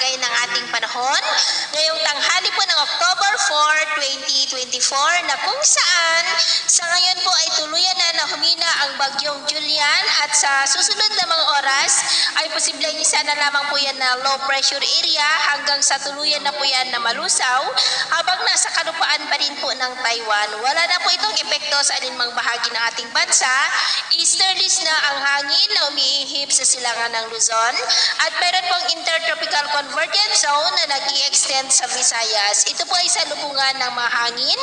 kalagayan ng ating panahon ngayong tanghali po ng October 4, 2024 na kung saan sa ngayon po ay tuluyan na humina ang bagyong Julian at sa susunod na mga oras ay posibleng isa na lamang po yan na low pressure area hanggang sa tuluyan na po yan na malusaw habang nasa kalupaan pa rin po ng Taiwan. Wala na po itong epekto sa alinmang bahagi ng ating bansa. Easterlies na ang hangin na umiihip sa silangan ng Luzon at meron pong intertropical convergence zone na nag-i-extend sa Visayas. Ito po ay salubungan ng mga hangin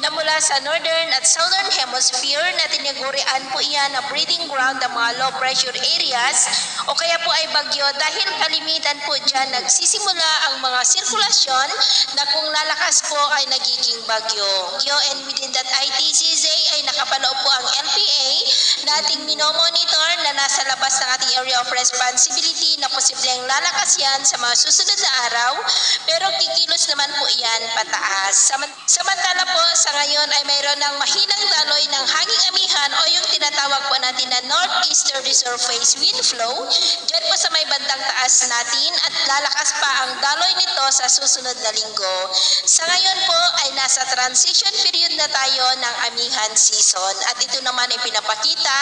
na mula sa northern at southern hemisphere na tinagurian po iyan na breeding ground ng mga low pressure areas o kaya po ay bagyo dahil kalimitan po dyan nagsisimula ang mga sirkulasyon na kung lalakas po ay nagiging bagyo. And within that ITCZ ay nakapaloob po ang LPA na ating minomonitor na nasa labas ng ating area of responsibility na posibleng lalakas yan sa mga susunod na araw pero kikilos naman po yan pataas. Samantala po sa ngayon ay mayroon ng mahinang daloy ng hanging amihan o yung tinatawag po natin na northeasterly surface wind flow dyan po sa may bandang taas natin at lalakas pa ang daloy nito sa susunod na linggo. Sa ngayon po ay nasa transition period na tayo ng amihan season at ito naman ay pinapakita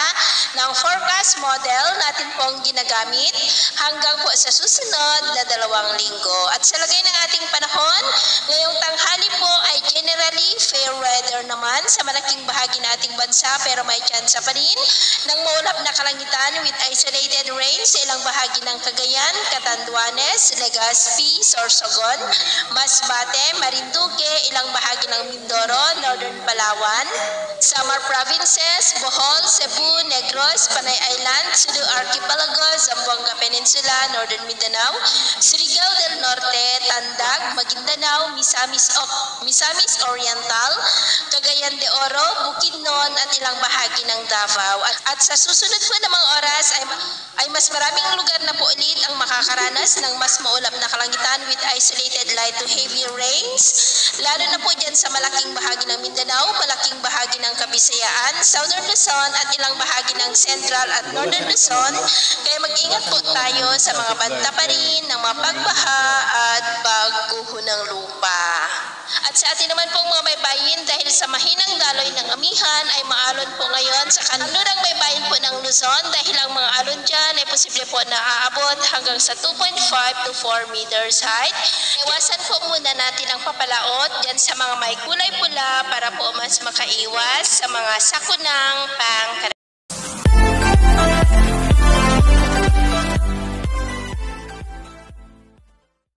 ng forecast model natin pong ginagamit hanggang po sa susunod na 2 linggo. At sa lagay ng ating panahon, ngayong tanghali po ay generally fair weather naman sa malaking bahagi ng ating bansa pero may tsansa pa rin ng maulap na kalangitan with isolated rain sa ilang bahagi ng Cagayan, Catanduanes, Legazpi, Sorsogon, Masbate, Marinduque, ilang bahagi ng Mindoro, Northern Palawan, Samar Provinces, Bohol, Cebu, Negros, Panay Island, Sulu Archipelago, Zamboanga Peninsula, Northern Mindanao, Surigao del Norte, Tandag, Maguindanao, Misamis Oriental, Cagayan de Oro, Bukidnon at ilang bahagi ng Davao. At sa susunod po na mga oras ay mas maraming lugar na po ulit ang makakaranas ng mas maulap na kalangitan with isolated light to heavy rains, lalo na po dyan sa malaking bahagi ng Mindanao, malaking bahagi ng Kabisayaan, Southern Luzon at ilang bahagi ng Central at Northern Luzon. Kaya mag-ingat po tayo sa mga banta pa rin ng mga pagbaha at pagguho ng lupa. At sa atin naman pong mga baybayin dahil sa mahinang daloy ng amihan ay maalon po ngayon sa kanlurang baybayin po ng Luzon dahil ang mga alon dyan ay posible po na aabot hanggang sa 2.5 to 4 meters height. Iwasan po muna natin ang papalaot dyan sa mga may kulay pula para po mas makaiwas sa mga sakunang pangkaraniwan.